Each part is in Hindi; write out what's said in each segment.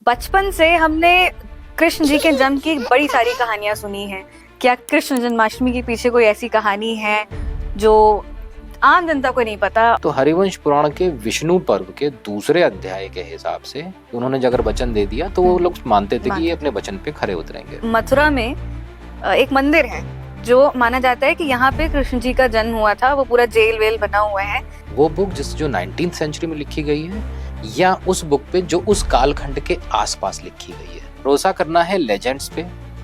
बचपन से हमने कृष्ण जी के जन्म की बड़ी सारी कहानियां सुनी हैं। क्या कृष्ण जन्माष्टमी के पीछे कोई ऐसी कहानी है जो आम जनता को नहीं पता? तो हरिवंश पुराण के विष्णु पर्व के दूसरे अध्याय के हिसाब से उन्होंने अगर वचन दे दिया तो वो लोग मानते थे कि ये अपने वचन पे खरे उतरेंगे। मथुरा में एक मंदिर है जो माना जाता है कि यहाँ पे कृष्ण जी का जन्म हुआ था। वो पूरा जेल वेल बना हुआ है। वो बुक जो 19th सेंचुरी में लिखी गई है या उस बुक पे जो उस कालखंड के आसपास लिखी गई है। भरोसा करना है लेजेंड्स पे,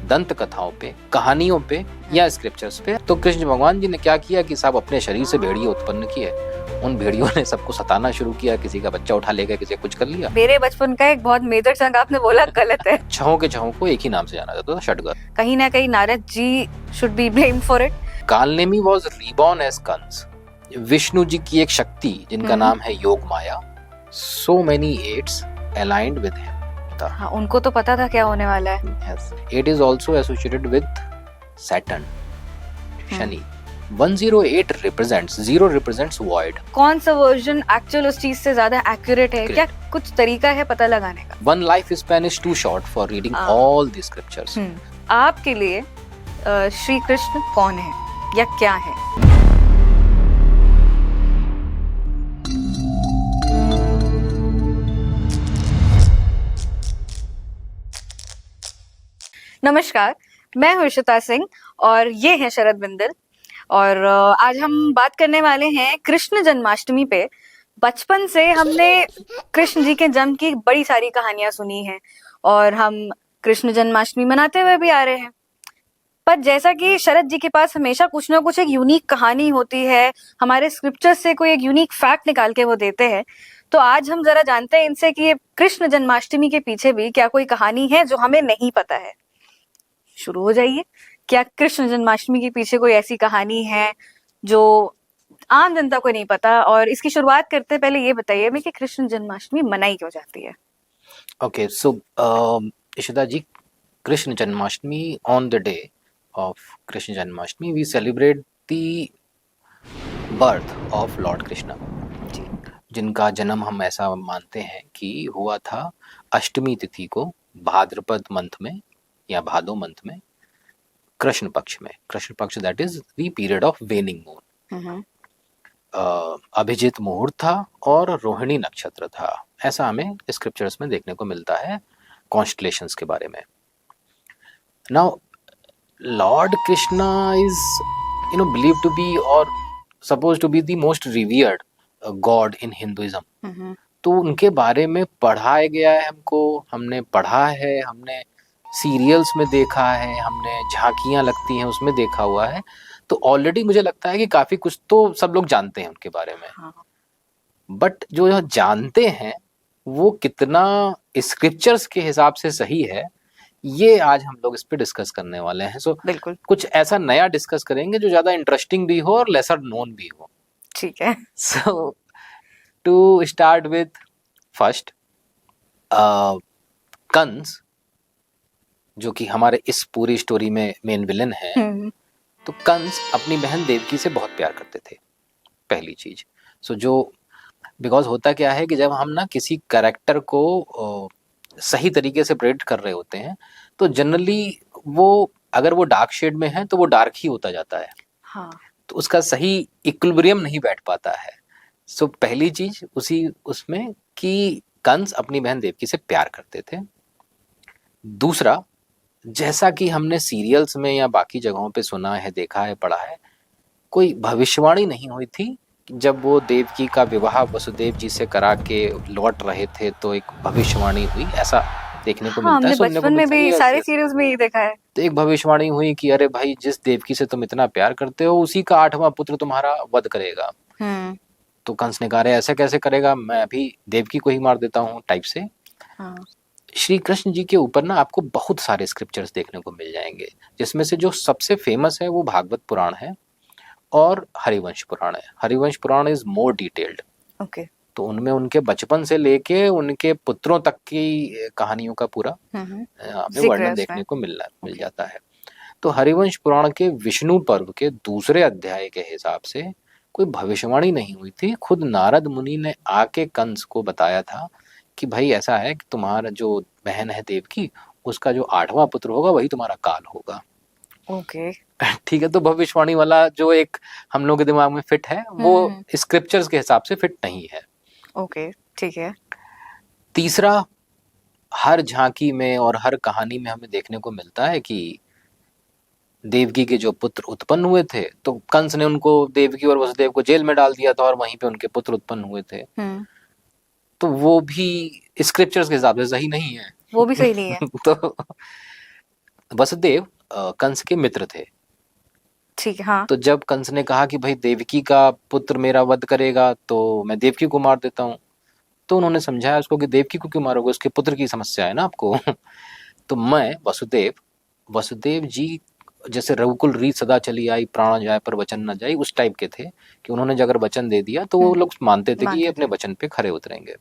दंत कथाओं पे, कहानियों पे या स्क्रिप्चर्स पे। तो कृष्ण भगवान जी ने क्या किया कि साहब अपने शरीर से भेड़िए उत्पन्न किए। उन भेड़ियों ने सबको सताना शुरू किया, किसी का बच्चा उठा ले गया, किसी कुछ कर लिया। मेरे बचपन का एक बहुत मेजर चंक आपने बोला गलत है। छहों के छहों को एक ही नाम से जाना जाता था, षटगर। कहीं ना कहीं Narad ji should be blamed for it. Kalnemi was reborn as Kans. Vishnu ji की एक शक्ति जिनका नाम है योग माया, so many eights aligned with him. हाँ, उनको तो पता था क्या होने वाला है। Yes. It is also associated with Saturn, Shani. 108 represents, 0 represents void. कौन सा वर्जन एक्चुअल उस चीज से ज्यादा एक्यूरेट है? क्या कुछ तरीका है पता लगाने का? One life span is too short for reading all the scriptures. आपके लिए श्री कृष्ण कौन है या क्या है? नमस्कार, मैं हूं इशिता सिंह और ये है शरद बिंदल। और आज हम बात करने वाले हैं कृष्ण जन्माष्टमी पे। बचपन से हमने कृष्ण जी के जन्म की बड़ी सारी कहानियां सुनी हैं और हम कृष्ण जन्माष्टमी मनाते हुए भी आ रहे हैं। पर जैसा कि शरद जी के पास हमेशा कुछ ना कुछ एक यूनिक कहानी होती है, हमारे स्क्रिप्चर से कोई एक यूनिक फैक्ट निकाल के वो देते हैं, तो आज हम जरा जानते हैं इनसे कि ये कृष्ण जन्माष्टमी के पीछे भी क्या कोई कहानी है जो हमें नहीं पता है। शुरू हो जाइए। क्या कृष्ण जन्माष्टमी के पीछे कोई ऐसी कहानी है जो आम जनता को नहीं पता? और इसकी शुरुआत करते पहले ये बताइए हमें कि कृष्ण जन्माष्टमी मनाई क्यों जाती है? Okay, so Ishita ji, Krishna Janmashtami, on the day of Krishna Janmashtami we celebrate the birth of Lord Krishna, जिनका जन्म हम ऐसा मानते हैं कि हुआ था अष्टमी तिथि को, भाद्रपद मंथ में या भादो मंथ में, कृष्ण पक्ष में। कृष्ण पक्ष that is the period of वेनिंग moon. Abhijit मुहूर्त था और रोहिणी नक्षत्र था, ऐसा हमें स्क्रिप्चर्स में देखने को मिलता है कॉन्स्टलेशंस के बारे में। Now lord Krishna is believed to be और suppose to be the most revered god in Hinduism. तो उनके बारे में पढ़ाया गया है हमको, हमने पढ़ा है, हमने सीरियल्स में देखा है, हमने झांकियां लगती हैं उसमें देखा हुआ है। तो ऑलरेडी मुझे लगता है कि काफी कुछ तो सब लोग जानते हैं उनके बारे में। बट जो जानते हैं वो कितना स्क्रिप्चर्स के हिसाब से सही है, ये आज हम लोग इस पे डिस्कस करने वाले हैं। सो बिल्कुल कुछ ऐसा नया डिस्कस करेंगे जो ज्यादा इंटरेस्टिंग भी हो और लेसर नोन भी हो। ठीक है। So to start with first, Kansa, जो कि हमारे इस पूरी स्टोरी में मेन विलन है। तो कंस अपनी बहन देवकी से बहुत प्यार करते थे, पहली चीज। सो जो बिकॉज होता क्या है कि जब हम ना किसी कैरेक्टर को सही तरीके से प्रेडिक्ट कर रहे होते हैं तो जनरली वो अगर वो डार्क शेड में है तो वो डार्क ही होता जाता है। हाँ। तो उसका सही इक्विलिब्रियम नहीं बैठ पाता है। सो पहली चीज उसी उसमें कि कंस अपनी बहन देवकी से प्यार करते थे। दूसरा, जैसा कि हमने सीरियल्स में या बाकी जगहों पे सुना है, देखा है, पढ़ा है, कोई भविष्यवाणी नहीं हुई थी। जब वो देवकी का विवाह वसुदेव जी से करा के लौट रहे थे तो एक भविष्यवाणी हुई, ऐसा देखने को मिलता है। हमने बचपन में भी सारे सीरियल्स में ये देखा है। तो एक भविष्यवाणी हुई कि अरे भाई, जिस देवकी से तुम इतना प्यार करते हो उसी का 8वां पुत्र तुम्हारा वध करेगा। तो कंस ने कहा ऐसा कैसे करेगा, मैं अभी देवकी को ही मार देता हूँ टाइप से। श्री कृष्ण जी के ऊपर ना आपको बहुत सारे स्क्रिप्चर्स देखने को मिल जाएंगे, जिसमें से जो सबसे फेमस है वो भागवत पुराण है और हरिवंश पुराण है। हरिवंश पुराण इज मोर डिटेल्ड। ओके। तो उनमें उनके बचपन से लेके उनके पुत्रों तक की कहानियों का पूरा हमें वर्णन देखने को मिल जाता है। तो हरिवंश पुराण के विष्णु पर्व के दूसरे अध्याय के हिसाब से कोई भविष्यवाणी नहीं हुई थी। खुद नारद मुनि ने आके कंस को बताया था कि भाई ऐसा है कि तुम्हारा जो बहन है देवकी, उसका जो 8वां पुत्र होगा वही तुम्हारा काल होगा। ओके। ठीक है, तो भविष्यवाणी वाला जो एक हम लोग के दिमाग में फिट है वो स्क्रिप्चर्स के हिसाब से फिट नहीं है। ओके, ठीक है। तीसरा, हर झांकी में और हर कहानी में हमें देखने को मिलता है कि देवकी के जो पुत्र उत्पन्न हुए थे तो कंस ने उनको, देवकी और वसुदेव को जेल में डाल दिया था और वहीं पे उनके पुत्र उत्पन्न हुए थे। तो वो भी स्क्रिप्चर्स के हिसाब से सही नहीं है। वो भी सही नहीं है। तो वसुदेव कंस के मित्र थे। ठीक है, हाँ। तो जब कंस ने कहा कि भाई देवकी का पुत्र मेरा वध करेगा तो मैं देवकी को मार देता हूँ, तो उन्होंने समझाया उसको कि देवकी को क्यों मारोगे, उसके पुत्र की समस्या है ना आपको। तो मैं वसुदेव जी जैसे रघुकुल रीत सदा चली आई, प्राण जाए पर वचन न जाए, उस टाइप के थे कि उन्होंने अगर वचन दे दिया तो वो लोग मानते थे कि ये अपने वचन पे खरे उतरेंगे।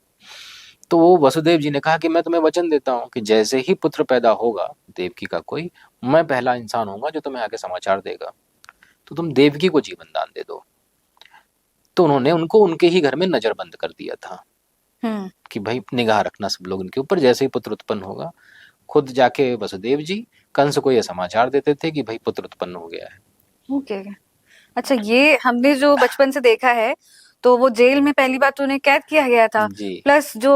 तो वो वसुदेव जी ने कहा कि मैं तुम्हें वचन देता हूँ कि जैसे ही पुत्र पैदा होगा देवकी का कोई, मैं पहला इंसान होऊंगा जो तुम्हें आके समाचार देगा, तो तुम देवकी को जीवन दान दे दो। तो उन्होंने उनको उनके ही घर में नजरबंद कर दिया था कि भाई निगाह रखना सब लोग इनके ऊपर, जैसे ही पुत्र उत्पन्न होगा खुद जाके वसुदेव जी कंस को यह समाचार देते थे कि भाई पुत्र उत्पन्न हो गया है। ओके। अच्छा, ये हमने जो बचपन से देखा है, तो वो जेल में पहली बार तो उन्हें कैद किया गया था, प्लस जो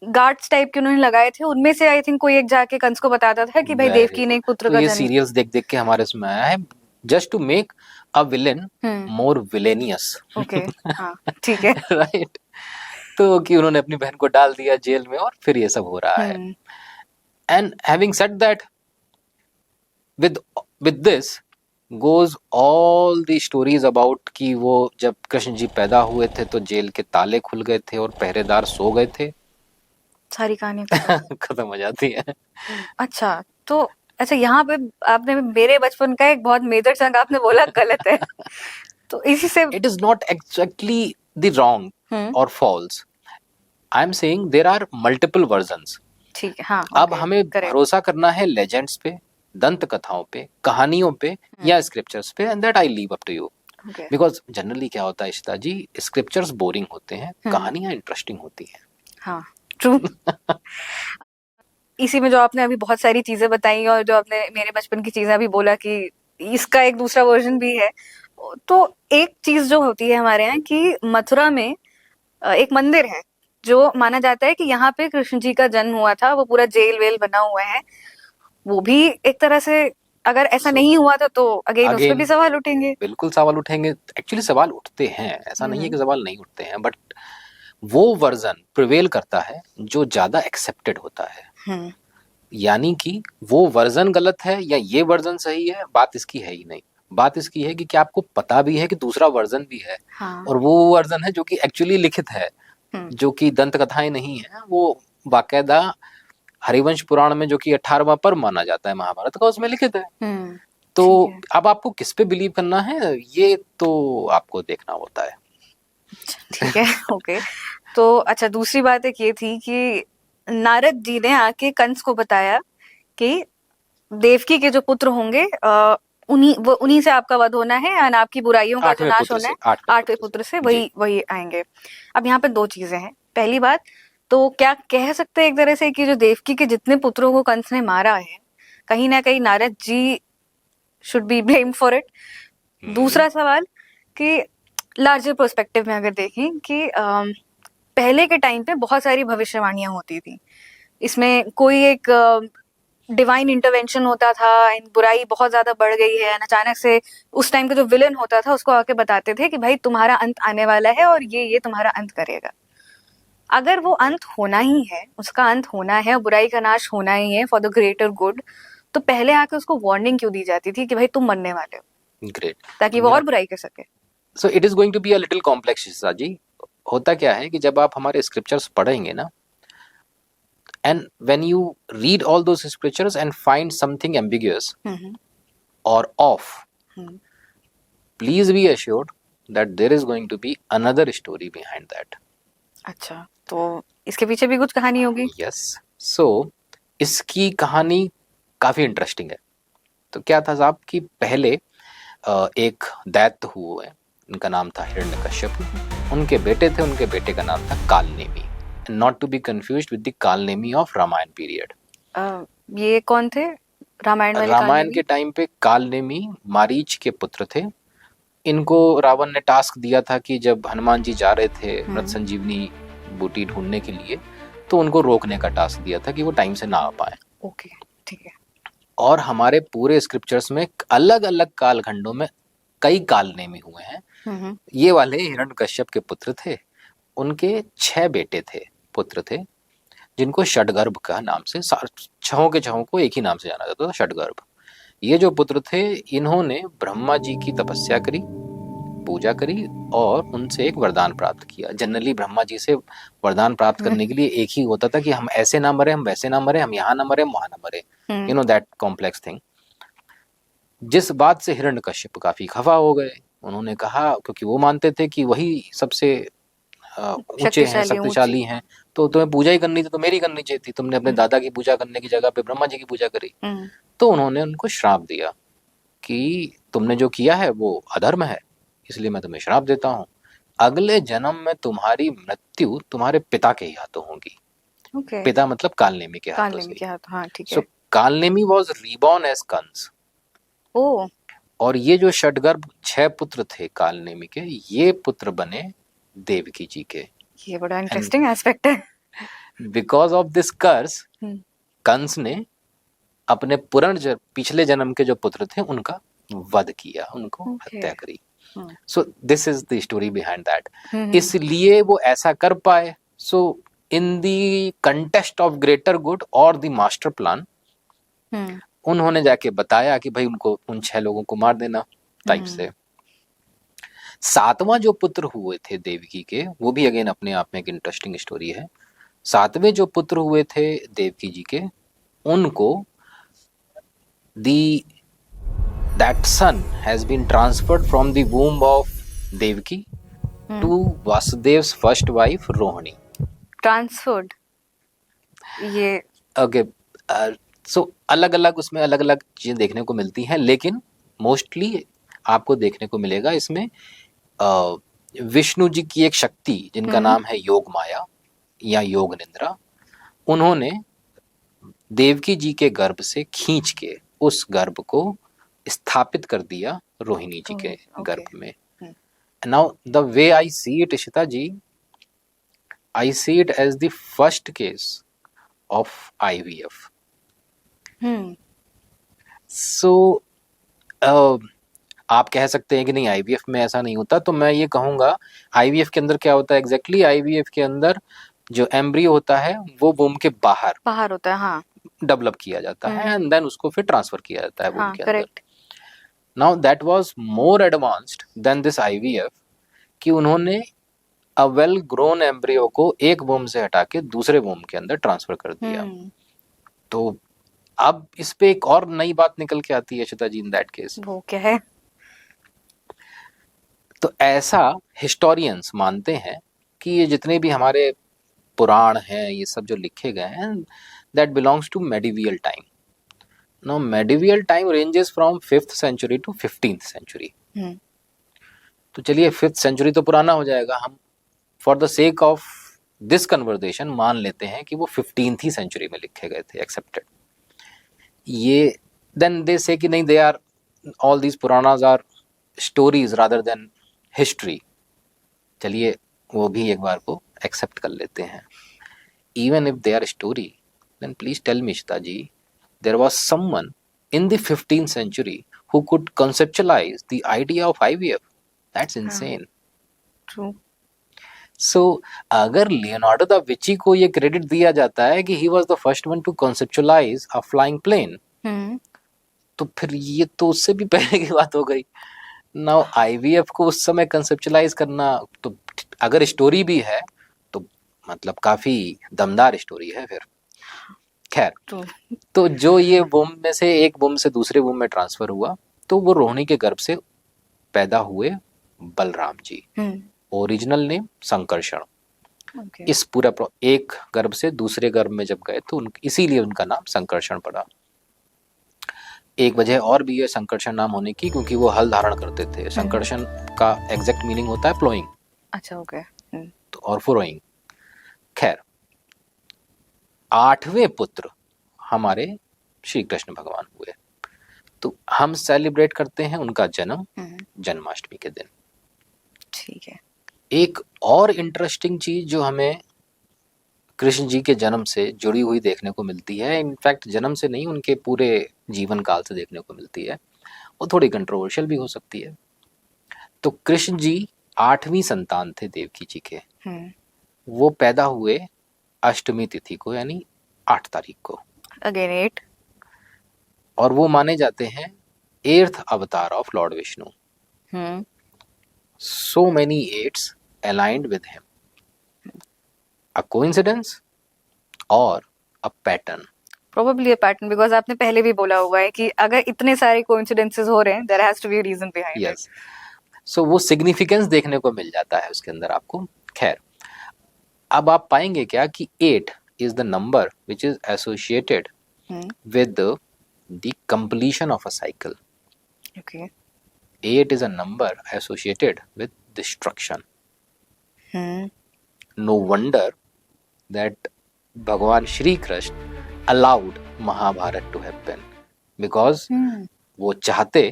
गार्ड्स टाइप के उन्होंने लगाए थे उनमें से आई थिंक कोई एक जाके कंस को बताता था कि भाई देवकी ने एक पुत्र का ये जन्म। सीरियल्स देख देख के हमारे इसमें आया है, just to make a villain more villainous. Okay, हाँ, ठीक है। राइट। तो कि उन्होंने अपनी बहन को डाल दिया जेल में और फिर ये सब हो रहा है। And having said that, with this goes all the stories about कि वो जब कृष्ण जी पैदा हुए थे तो जेल के ताले खुल गए थे और पहरेदार सो गए थे। सारी कहानी खत्म हो जाती है। अच्छा, तो अच्छा यहाँ पे आपने मेरे बचपन का एक बहुत मेजर चंक आपने बोला गलत है। तो इसी से it is not exactly the wrong और false, I am saying there are multiple versions. ठीक है, हाँ। अब हमें भरोसा करना है लेजेंड्स पे, दंत कथाओं पे, कहानियों पे या स्क्रिप्चर्स पे, and that I leave up to you. Because generally क्या होता है इशिता जी, स्क्रिप्चर्स बोरिंग होते हैं, कहानियां इंटरेस्टिंग होती हैं। हाँ, ट्रू। इसी में जो आपने अभी बहुत सारी चीजें बताई और जो आपने मेरे बचपन की चीजें अभी बोला कि इसका एक दूसरा वर्जन भी है, तो एक चीज जो होती है हमारे यहाँ कि मथुरा में एक मंदिर है जो माना जाता है कि यहाँ पे कृष्ण जी का जन्म हुआ था, वो पूरा जेल वेल बना हुआ है। वो भी एक तरह से अगर ऐसा नहीं हुआ था तो अगेन उस पे भी सवाल उठेंगे। बिल्कुल सवाल उठेंगे, एक्चुअली सवाल उठते हैं, ऐसा नहीं है कि सवाल नहीं उठते हैं, बट वो वर्जन प्रिवेल करता है जो ज्यादा एक्सेप्टेड होता है। यानी कि वो वर्जन गलत है या ये वर्जन सही है, बात इसकी है ही नहीं। बात इसकी है कि क्या आपको पता भी है कि दूसरा वर्जन भी है। और वो वर्जन है जो कि एक्चुअली लिखित है, जो कि दंत कथाएं नहीं है, वो बाकायदा हरिवंश पुराण में जो कि 18वां पर्व माना जाता है महाभारत का, उसमें लिखित है। तो अब आपको किस पे बिलीव करना है ये तो आपको देखना होता है। ठीक है, ओके। तो अच्छा, दूसरी बात एक ये थी कि नारद जी ने आके कंस को बताया कि देवकी के जो पुत्र होंगे उन्हीं से आपका वध होना है, और आपकी बुराइयों का जो नाश होना है 8वें पुत्र से, वही आएंगे। अब यहाँ पे दो चीजें हैं। पहली बात तो क्या कह सकते हैं एक तरह से कि जो देवकी के जितने पुत्रों को कंस ने मारा है, कहीं ना कहीं Narad ji should be blamed for it. दूसरा सवाल कि लार्जर पर्सपेक्टिव में अगर देखें कि पहले के टाइम पे बहुत सारी भविष्यवाणियां होती थी, इसमें कोई एक डिवाइन इंटरवेंशन होता था, बुराई बहुत ज्यादा बढ़ गई है, अचानक से उस टाइम का जो विलन होता था उसको आके बताते थे कि भाई तुम्हारा अंत आने वाला है और ये तुम्हारा अंत करेगा। अगर वो अंत होना ही है, उसका अंत होना है, बुराई का नाश होना ही है फॉर द ग्रेटर गुड, तो पहले आके उसको वार्निंग क्यों दी जाती थी कि भाई तुम मरने वाले हो, ग्रेट, ताकि वो और बुराई कर सके। So it is going to be a little complex Shiksha ji. होता क्या है कि जब आप हमारे स्क्रिप्चर्स पढ़ेंगे ना, and when you read all those scriptures and find something ambiguous or off, please be assured that there is going to be another story behind that. अच्छा, तो इसके पीछे भी कुछ कहानी होगी? Yes. So इसकी कहानी काफी इंटरेस्टिंग है। तो क्या था साहब कि पहले एक दैत्य हुए, उनका नाम था हिरण्यकश्यप। उनके बेटे थे, उनके बेटे का नाम था Kalnemi. Not to be confused with the Kalnemi of Ramayana period. ये कौन थे रामायण वाले रामायण कालनेमी? के टाइम पे कालनेमी मारीच के पुत्र थे। इनको रावण ने टास्क दिया था कि जब हनुमान जी जा रहे थे मृत संजीवनी बूटी ढूंढने के लिए, तो उनको रोकने का टास्क दिया था कि वो टाइम से ना आ पाए। ओके, ठीक है। और हमारे पूरे स्क्रिप्चर्स में अलग अलग कालखंडों में कई कालनेमी हुए हैं। ये वाले हिरण्यकश्यप के पुत्र थे। उनके 6 बेटे थे, पुत्र थे, जिनको षडगर्भ का नाम से, छहों के छहों को एक ही नाम से जाना जाता था, षडगर्भ। ये जो पुत्र थे, इन्होंने ब्रह्मा जी की तपस्या करी, पूजा करी और उनसे एक वरदान प्राप्त किया। जनरली ब्रह्मा जी से वरदान प्राप्त करने के लिए एक ही होता था कि हम ऐसे ना मरे, हम वैसे ना मरे, हम यहाँ ना मरे, हम वहां ना मरे, you know that complex thing. जिस बात से हिरण्यकश्यप काफी खफा हो गए। उन्होंने कहा, क्योंकि वो मानते थे कि वही सबसे ऊंचे हैं, शक्तिशाली हैं, तो तुम्हें पूजा ही करनी थी तो मेरी करनी चाहिए थी, तुमने अपने दादा की पूजा करने की जगह पे ब्रह्मा जी की पूजा करी। तो उन्होंने उनको श्राप दिया कि तुमने जो किया है वो अधर्म है, इसलिए मैं तुम्हें श्राप देता हूँ, अगले जन्म में तुम्हारी मृत्यु तुम्हारे पिता के ही हाथों होगी। पिता मतलब कालनेमी के हाथों से। हाँ, ठीक है। So Kalnemi was reborn as Kansa. Oh. और ये जो षडगर्भ 6 पुत्र थे कालनेमी के, ये पुत्र बने देवकी जी के। ये बड़ा इंटरेस्टिंग एस्पेक्ट है। बिकॉज ऑफ दिस कर्स, कंस ने अपने पिछले जन्म के जो पुत्र थे उनका वध किया, उनको हत्या करी। So this is the story behind that. इसलिए वो ऐसा कर पाए। So in the contest of greater good और द मास्टर प्लान, उन्होंने जाके बताया कि भाई उनको उन 6 लोगों को मार देना टाइप से। 7वां जो पुत्र हुए थे देवकी के, वो भी अगेन अपने आप में एक इंटरेस्टिंग स्टोरी है। 7वें जो पुत्र हुए थे देवकी जी के, उनको that son has been transferred from the womb of Devaki to Vasudev's first wife Rohini. Transferred. ये ओके। सो अलग अलग उसमें अलग अलग चीजें देखने को मिलती हैं, लेकिन मोस्टली आपको देखने को मिलेगा इसमें विष्णु जी की एक शक्ति जिनका नाम है योग माया या योग निद्रा, उन्होंने देवकी जी के गर्भ से खींच के उस गर्भ को स्थापित कर दिया रोहिणी जी के गर्भ में। Now the way I see it, Ishita ji, I see it as the first case of IVF. सो आप कह सकते हैं कि नहीं IVF में ऐसा नहीं होता, तो मैं ये कहूंगा IVF के अंदर क्या होता है एग्जैक्टली। IVF के अंदर जो एम्ब्रियो होता है वो वूम के बाहर होता है, हाँ, डेवलप किया जाता है एंड देन उसको फिर ट्रांसफर किया जाता है वूम के अंदर। Now that was more advanced than this IVF कि उन्होंने अ वेल ग्रोन एम्ब्रियो को एक वूम से हटा के दूसरे वूम के अंदर ट्रांसफर कर दिया। तो अब इस पे एक और नई बात निकल के आती है शिता जी इन दैट केस। वो क्या है? तो ऐसा हिस्टोरियंस मानते हैं कि ये जितने भी हमारे पुराण हैं, ये सब जो लिखे गए हैं, that belongs to medieval time. Now medieval time ranges from 5th century to 15th century. तो चलिए 5th century तो पुराना हो जाएगा, हम for the sake of this conversation मान लेते हैं कि वो 15th ही century में लिखे गए थे, accepted. ये then they say कि नहीं, they are all these Puranas are stories rather than history. चलिए वो भी एक बार को accept कर लेते हैं. Even if they are story, then please tell me, Ishita ji, there was someone in the 15th century who could conceptualize the idea of IVF. That's insane. True. So अगर लियोनार्डो दा विंची को ये क्रेडिट दिया जाता है कि he was the first one to conceptualize a flying plane, तो फिर ये तो उससे भी पहले की बात हो गई. Now IVF को उस समय कंसेप्चुलाइज करना, तो अगर स्टोरी भी है तो मतलब काफी दमदार स्टोरी है फिर. खैर, तो जो ये वुम में से एक वुम से दूसरे वुम में ट्रांसफर हुआ, तो वो रोहिणी के गर्भ से पैदा हुए बलराम जी. Original name Sankarshan. इस पूरा एक गर्भ से दूसरे गर्भ में जब गए तो इसीलिए उनका नाम संकर्षण पड़ा. एक वजह और भी है संकर्षण नाम होने की, क्योंकि वो हल धारण करते थे. संकर्षण का एग्जैक्ट मीनिंग होता है प्लोइंग. अच्छा, ओके. तो और फुरोइंग. खैर, 8वें पुत्र हमारे श्री कृष्ण भगवान हुए। तो हम सेलिब्रेट करते हैं उनका जन्म जन्माष्टमी के दिन। ठीक है। एक और इंटरेस्टिंग चीज जो हमें कृष्ण जी के जन्म से जुड़ी हुई देखने को मिलती है, इनफैक्ट जन्म से नहीं, उनके पूरे जीवन काल से देखने को मिलती है, वो थोड़ी कंट्रोवर्शियल भी हो सकती है। तो कृष्ण जी 8वीं संतान थे देवकी जी के। वो पैदा हुए अष्टमी तिथि को, यानी 8 तारीख को। अगेन 8। और वो माने जाते हैं 8th अवतार of Lord Vishnu. So many 8s aligned with him. A coincidence or a pattern? Probably a pattern, because आपने पहले भी बोला हुआ है कि अगर इतने सारे coincidences हो रहे हैं, there has to be a reason behind it. Yes. So वो significance देखने को मिल जाता है उसके अंदर आपको। खैर, अब आप पाएंगे क्या कि 8 is the number which is associated with the completion of a cycle. Okay. 8 is a number associated with destruction. No wonder that Bhagwan Shri Krishna allowed Mahabharata to happen, because वो चाहते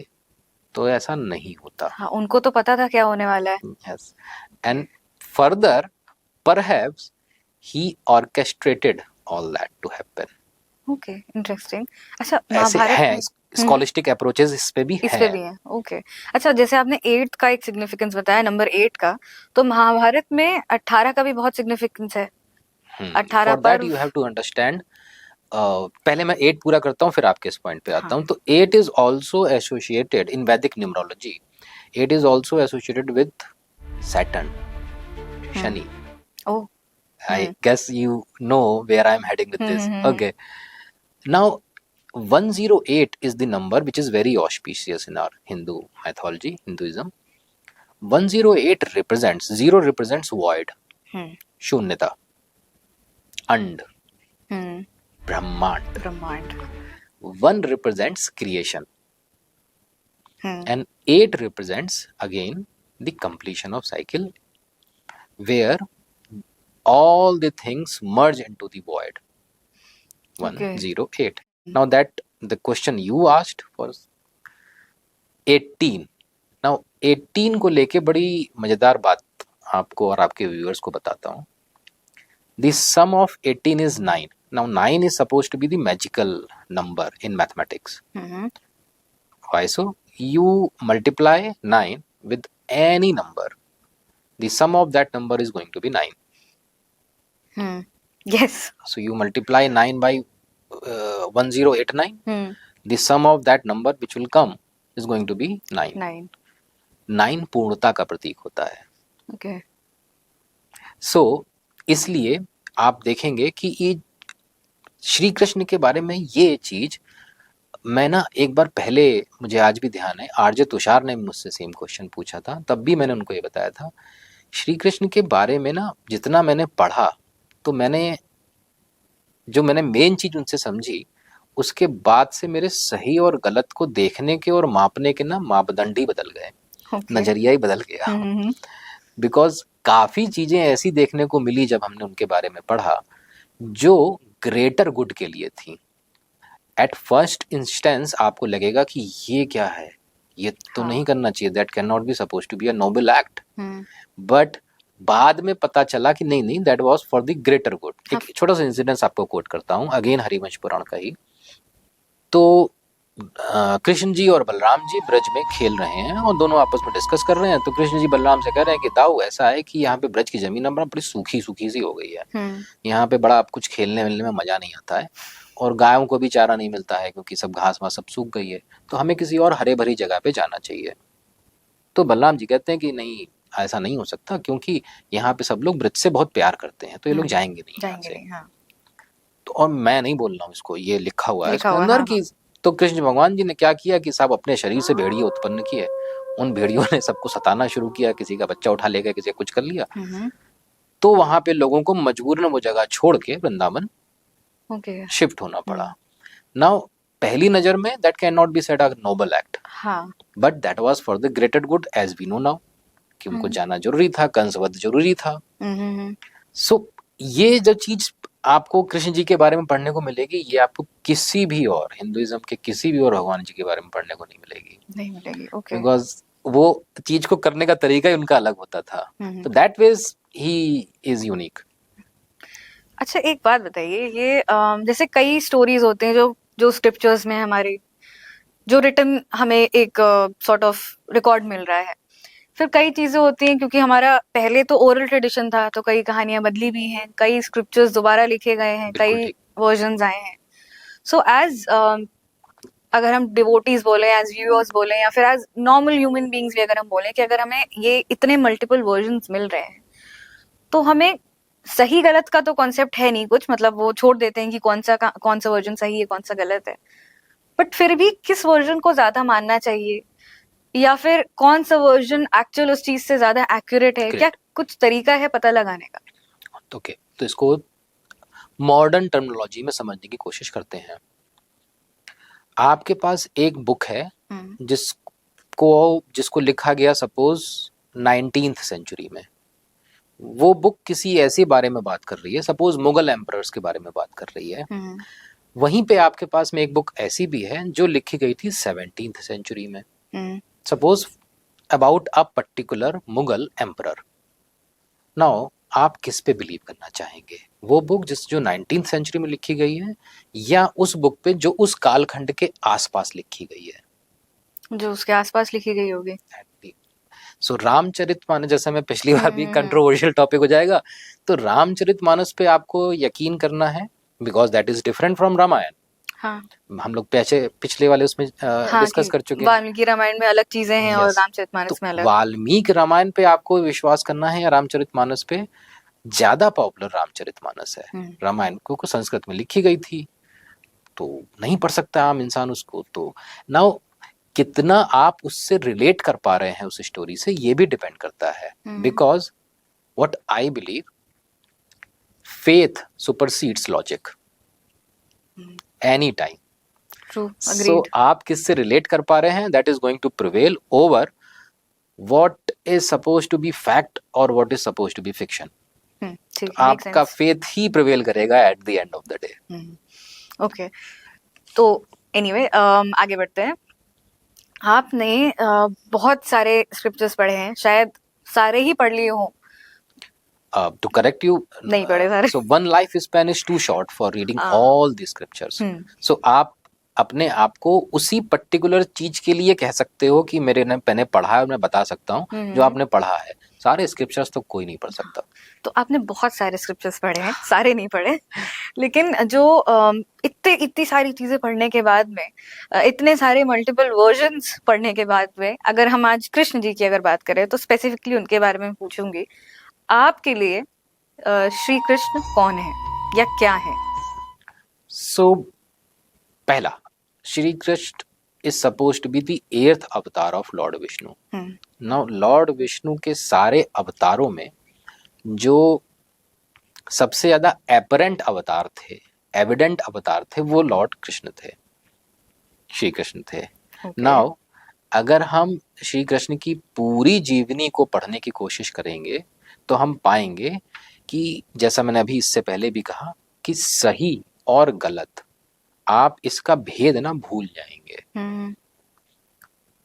तो ऐसा नहीं होता। हाँ, उनको तो पता था क्या होने वाला है। Yes. And further, perhaps he orchestrated all that to happen. Okay, interesting. अच्छा, ऐसे महाभारत हैं में स्कॉलिस्टिक अप्रोचेस इस पे भी हैं। ओके। अच्छा, जैसे आपने 8 का एक सिग्निफिकेंस बताया, नंबर 8 का, तो महाभारत में 18 का भी बहुत सिग्निफिकेंस है। 18 For that you have to understand, पहले मैं 8 पूरा करता हूँ फिर आपके इस पॉइंट पे आता हूँ। तो 8 is also associated in Vedic numerology. 8 is also associated with Saturn, Shani. Oh. I guess you know where I'm heading with this. Okay. Now 108 is the number which is very auspicious in our Hindu mythology, Hinduism. 108 represents, 0 represents void, शून्यता, अंड, ब्रह्मांड. 1 represents creation, and 8 represents again the completion of cycle, where all the things merge into the void. 108. Now that the question you asked for 18. Now 18 को लेके बड़ी मजेदार बात आपको और आपके व्यूअर्स को बताता हूँ. The sum of 18 is 9. Now 9 is supposed to be the magical number in mathematics. Why so? You multiply 9 with any number. The sum of that number is going to be 9. Yes. So you multiply 9 by 1089. The sum of that number which will come is going to be 9. 9 पूर्णता का प्रतीक होता है. Okay. So इसलिए आप देखेंगे कि ये श्री कृष्ण के बारे में ये चीज मैं ना एक बार पहले, मुझे आज भी ध्यान है, आरजे तुषार ने मुझसे सेम क्वेश्चन पूछा था, तब भी मैंने उनको ये बताया था. श्री कृष्ण के बारे में ना जितना मैंने पढ़ा, तो मैंने मेन चीज उनसे समझी, उसके बाद से मेरे सही और गलत को देखने के और मापने के ना मापदंड ही बदल गए. नजरिया ही बदल गया. बिकॉज काफी चीजें ऐसी देखने को मिली जब हमने उनके बारे में पढ़ा जो ग्रेटर गुड के लिए थी. एट फर्स्ट इंस्टेंस आपको लगेगा कि ये क्या है, ये तो नहीं करना चाहिए, that can not be suppose to be a noble act. But बाद में पता चला कि नहीं, that was for the greater good. एक छोटा सा इंसिडेंस आपको कोट करता हूँ, अगेन हरिवंश पुराण का ही. तो कृष्ण जी और बलराम जी ब्रज में खेल रहे हैं और दोनों आपस में डिस्कस कर रहे हैं. तो कृष्ण जी बलराम से कह रहे हैं कि दाऊ, ऐसा है कि यहाँ पे ब्रज की जमीन अब बड़ी सूखी सी हो गई है. यहाँ पे बड़ा अब कुछ खेलने मिलने में मजा नहीं आता है, और गायों को भी चारा नहीं मिलता है क्योंकि सब घास वास सब सूख गई है. तो हमें किसी और हरे भरी जगह पे जाना चाहिए. तो बलराम जी कहते हैं कि नहीं, ऐसा नहीं हो सकता, क्योंकि यहाँ पे सब लोग ब्रज से बहुत प्यार करते हैं, तो ये लोग जाएंगे नहीं यहाँ से. तो और मैं नहीं बोल रहा हूँ इसको, ये लिखा हुआ है इसके अंदर की. तो कृष्ण भगवान जी ने क्या किया कि साहब अपने शरीर से भेड़िए उत्पन्न किए. उन भेड़ियों ने सबको सताना शुरू किया, किसी का बच्चा उठा ले गया, किसी कुछ कर लिया. तो वहां पे लोगों को मजबूरन वो जगह छोड़ के वृंदावन शिफ्ट होना पड़ा. नाउ पहली नजर में that can not be said a noble act, but that was for the greater good as we know now, कि उनको जाना जरूरी था, कंसवध जरूरी था. सो ये जो चीज आपको कृष्ण जी के बारे में पढ़ने को मिलेगी, ये आपको किसी भी और हिंदुइज्म के किसी भी और भगवान जी के बारे में पढ़ने को नहीं मिलेगी, नहीं मिलेगी। ओके। बिकॉज वो चीज को करने का तरीका ही उनका अलग होता था। तो दैट वेज ही इज यूनिक। अच्छा, एक बात बताइए, ये जैसे कई स्टोरीज होते हैं जो जो स्क्रिप्चर्स में हमारे जो रिटन हमें एक सॉर्ट ऑफ रिकॉर्ड मिल रहा है, फिर कई चीजें होती हैं क्योंकि हमारा पहले तो ओरल ट्रेडिशन था, तो कई कहानियां बदली भी हैं, कई स्क्रिप्चर्स दोबारा लिखे गए हैं, बिल्कुल कई ठीक। वर्जन्स आए हैं। सो एज अगर हम डिवोटीज बोले, एज व्यूअर्स बोले, या फिर एज नॉर्मल ह्यूमन बींग्स भी अगर हम बोले कि अगर हमें ये इतने मल्टीपल वर्जन्स मिल रहे हैं, तो हमें सही गलत का तो कॉन्सेप्ट है नहीं कुछ, मतलब वो छोड़ देते हैं कि कौन सा वर्जन सही है, कौन सा गलत है, बट फिर भी किस वर्जन को ज्यादा मानना चाहिए, या फिर कौन सा वर्जन एक्चुअल उस चीज से ज्यादा एक्यूरेट है, क्या कुछ तरीका है पता लगाने का? ओके, तो इसको मॉडर्न टर्मिनोलॉजी में समझने की कोशिश करते हैं। आपके पास एक बुक है जिसको लिखा गया सपोज 19th सेंचुरी में, वो बुक किसी ऐसे बारे में बात कर रही है, सपोज मुगल एम्परर्स के बारे में बात कर रही है। वहीं पे आपके पास में एक बुक ऐसी भी है जो लिखी गई थी 17th सेंचुरी में, suppose about a particular Mughal emperor. Now आप किस पे बिलीव करना चाहेंगे, वो बुक जो 19th सेंचुरी में लिखी गई है, या उस बुक पे जो उस कालखंड के आसपास लिखी गई है, जो उसके आसपास लिखी गई होगी? सो रामचरितमानस, जैसा मैं पिछली बार भी कंट्रोवर्शियल टॉपिक हो जाएगा, तो रामचरितमानस पे आपको यकीन करना है because that is different from Ramayana. हाँ, हम लोग पिछले वाले उसमें डिस्कस कर चुके हैं, वाल्मीकि रामायण में अलग चीजें हैं और रामचरितमानस में अलग। वाल्मीकि रामायण पे आपको विश्वास करना है या रामचरितमानस पे? ज्यादा पॉपुलर रामचरितमानस है, रामायण को संस्कृत में लिखी गई थी, तो नहीं पढ़ सकता आम इंसान उसको। तो नाउ कितना आप उससे रिलेट कर पा रहे हैं उस स्टोरी से, ये भी डिपेंड करता है, because what I believe, faith supersedes logic any time. So आप किससे रिलेट कर पा रहे हैं, that is going to prevail over what is suppose to be fact और what is suppose to be fiction. आपका फेथ ही प्रिवेल करेगा at the end of the day. Okay, तो एनीवे आगे बढ़ते हैं। आपने बहुत सारे स्क्रिप्चर्स पढ़े हैं, शायद सारे ही पढ़ लिए हों। To correct you, नहीं पढ़े सारे। So one life span is too short for reading all the scriptures. So आप अपने आप को उसी पर्टिकुलर चीज के लिए कह सकते हो कि मैंने पढ़ा है और मैं बता सकता हूँ जो आपने पढ़ा है। सारे स्क्रिप्चर्स तो कोई नहीं पढ़ सकता। तो आपने बहुत सारे स्क्रिप्चर्स पढ़े हैं, सारे नहीं पढ़े, लेकिन जो इतनी सारी चीजें पढ़ने के बाद में, इतने सारे मल्टीपल वर्जन्स पढ़ने के बाद में, अगर हम आज कृष्ण जी की अगर बात करें तो स्पेसिफिकली उनके बारे में पूछूंगी, आपके लिए श्री कृष्ण कौन है या क्या है? सो पहला, Shri Krishna is supposed to be the 8th अवतार of Lord Vishnu. Now Lord Vishnu के सारे अवतारों में जो सबसे ज्यादा एपरेंट अवतार थे, एविडेंट अवतार थे, वो लॉर्ड कृष्ण थे, श्री कृष्ण थे। नाउ अगर हम श्री कृष्ण की पूरी जीवनी को पढ़ने की कोशिश करेंगे तो हम पाएंगे कि जैसा मैंने अभी इससे पहले भी कहा कि सही और गलत, आप इसका भेद ना भूल जाएंगे।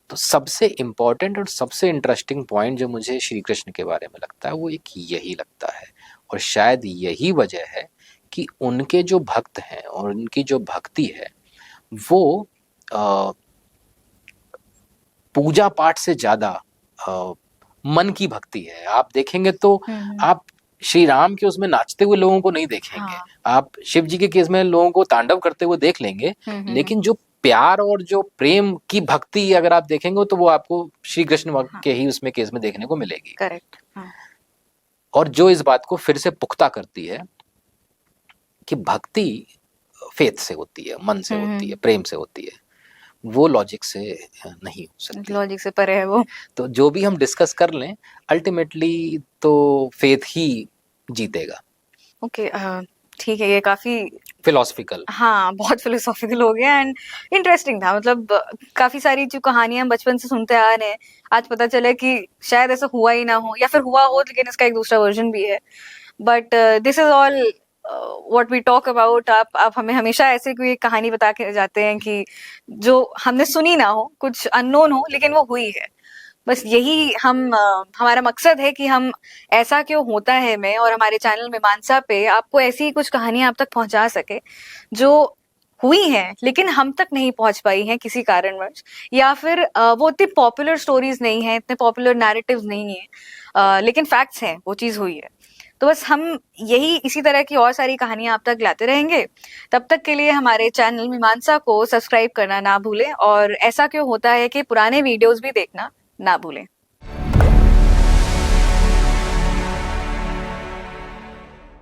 तो सबसे इंपॉर्टेंट और सबसे इंटरेस्टिंग पॉइंट जो मुझे श्री कृष्ण के बारे में लगता है वो एक यही लगता है, और शायद यही वजह है कि उनके जो भक्त हैं और उनकी जो भक्ति है वो पूजा पाठ से ज्यादा मन की भक्ति है। आप देखेंगे तो आप श्री राम के उसमें नाचते हुए लोगों को नहीं देखेंगे, आप शिव जी के केस में लोगों को तांडव करते हुए देख लेंगे, लेकिन जो प्यार और जो प्रेम की भक्ति अगर आप देखेंगे तो वो आपको श्री कृष्ण के ही उसमें केस में देखने को मिलेगी। करेक्ट। और जो इस बात को फिर से पुख्ता करती है कि भक्ति फेथ से होती है, मन से होती है, प्रेम से होती है, वो लॉजिक से नहीं हो सकती, लॉजिक से परे है वो। तो जो भी हम डिस्कस कर लें अल्टीमेटली तो फेथ ही जीतेगा। ओके, ठीक है, ये काफी फिलोसफिकल, हाँ बहुत फिलोसॉफिकल हो गया एंड इंटरेस्टिंग था। मतलब काफी सारी जो कहानियां हम बचपन से सुनते आ रहे हैं, आज पता चला कि शायद ऐसा हुआ ही ना हो, या फिर हुआ हो लेकिन इसका एक दूसरा वर्जन भी है। But this is all what we talk about, आप हमें हमेशा ऐसे कोई कहानी बता के जाते हैं कि जो हमने सुनी ना हो, कुछ अननोन हो, लेकिन वो हुई है। बस यही हमारा मकसद है कि हम ऐसा क्यों होता है में और हमारे चैनल मीमांसा पे आपको ऐसी ही कुछ कहानियां आप तक पहुंचा सके जो हुई हैं लेकिन हम तक नहीं पहुंच पाई हैं किसी कारणवश, या फिर वो इतनी पॉपुलर स्टोरीज नहीं है, इतने पॉपुलर नैरेटिव्स नहीं है, लेकिन फैक्ट्स हैं, वो चीज हुई है। तो बस हम यही इसी तरह की और सारी कहानियां आप तक लाते रहेंगे। तब तक के लिए हमारे चैनल मीमांसा को सब्सक्राइब करना ना भूलें, और ऐसा क्यों होता है कि पुराने वीडियोस भी देखना ना भूलें।